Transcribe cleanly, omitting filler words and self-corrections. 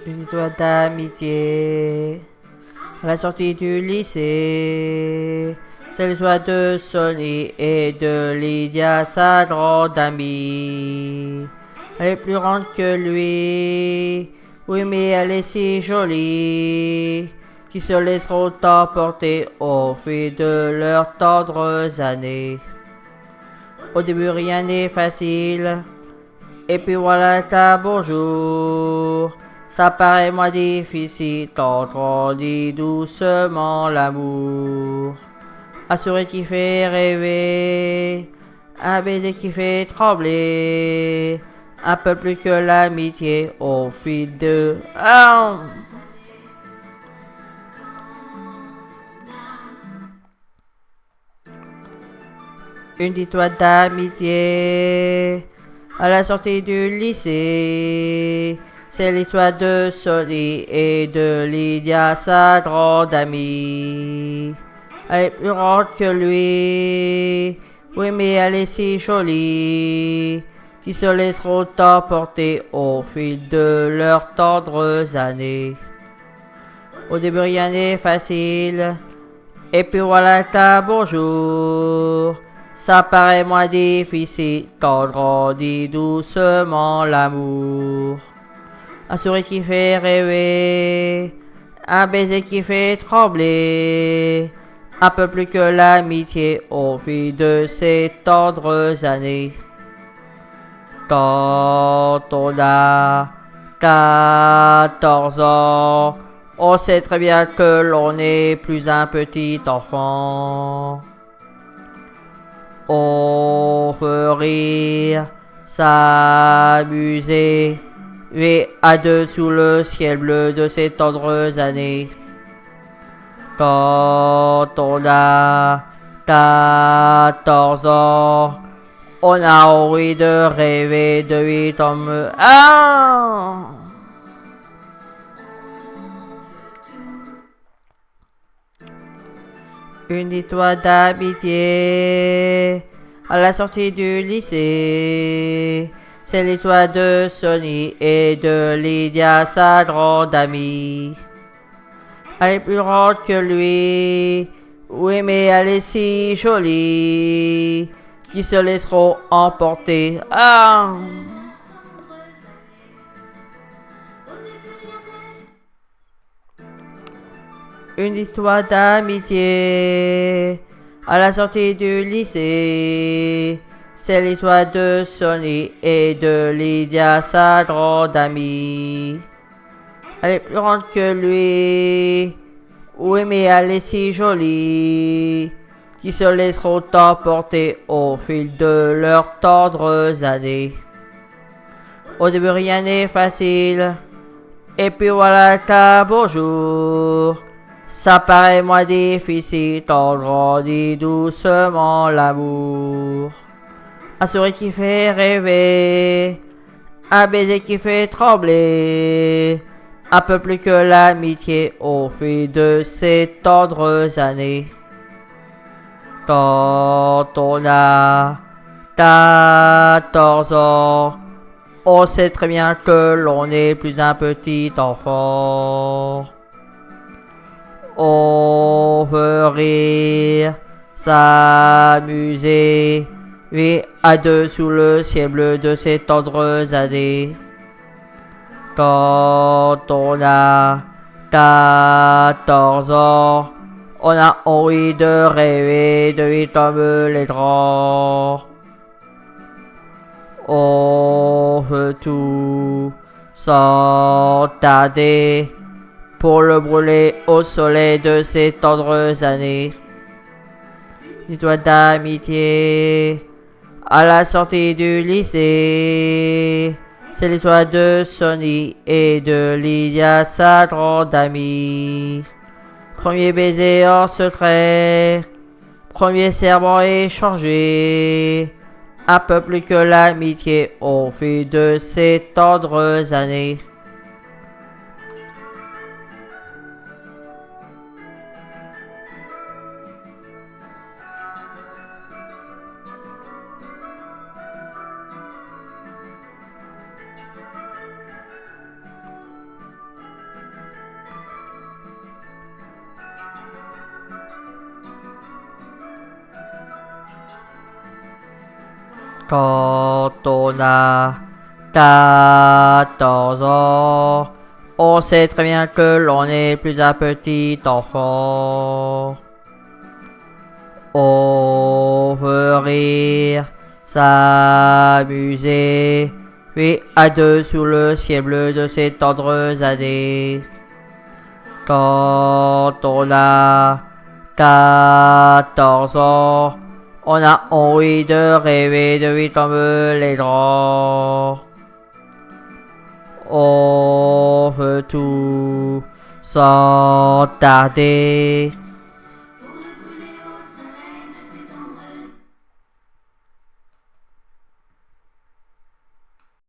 Une histoire d'amitié. À la sortie du lycée, c'est l'histoire de Sonny et de Lydia, sa grande amie. Elle est plus grande que lui, oui mais elle est si jolie, qui se laisseront emporter au fil de leurs tendres années. Au début rien n'est facile, et puis voilà un bonjour. Ça paraît moins difficile quand on dit doucement l'amour. Un sourire qui fait rêver, un baiser qui fait trembler, un peu plus que l'amitié au fil de... Ah! Une histoire d'amitié. À la sortie du lycée, c'est l'histoire de Sonny et de Lydia, sa grande amie. Elle est plus grande que lui, oui mais elle est si jolie, qui se laisseront emporter au fil de leurs tendres années. Au début rien n'est facile, et puis voilà un bonjour. Ça paraît moins difficile quand on dit doucement l'amour. Un sourire qui fait rêver, un baiser qui fait trembler, un peu plus que l'amitié au fil de ces tendres années. Quand on a 14 ans, on sait très bien que l'on n'est plus un petit enfant. On veut rire, s'amuser, et à deux sous le ciel bleu de ces tendres années. Quand on a 14 ans, on a envie de rêver de 8 hommes. Ah! Une histoire d'amitié. À la sortie du lycée, c'est l'histoire de Sonny et de Lydia, sa grande amie. Elle est plus grande que lui, oui mais elle est si jolie, qui se laisseront emporter. Ah! Une histoire d'amitié. À la sortie du lycée, c'est l'histoire de Sonny et de Lydia, sa grande amie. Elle est plus grande que lui, oui mais elle est si jolie, qui se laisseront emporter au fil de leurs tendres années. Au début rien n'est facile, et puis voilà un bonjour. Ça paraît moins difficile quand on dit doucement l'amour. Un sourire qui fait rêver, un baiser qui fait trembler, un peu plus que l'amitié au fil de ces tendres années. Quand on a 14 ans, on sait très bien que l'on n'est plus un petit enfant. On veut rire, s'amuser, et à deux sous le ciel bleu de ces tendres années. Quand on a 14 ans, on a envie de rêver de vite comme les grands. On veut tout sans tarder pour le brûler au soleil de ces tendres années. Histoire d'amitié. À la sortie du lycée, c'est l'histoire de Sonny et de Lydia, sa grande amie. Premier baiser en secret, premier serment échangé, un peu plus que l'amitié au fil de ces tendres années. Quand on a 14 ans, on sait très bien que l'on n'est plus un petit enfant. On veut rire, s'amuser, puis à deux sous le ciel bleu de ces tendres années. Quand on a 14 ans, on a envie de rêver de vie comme les grands. On veut tout sans tarder,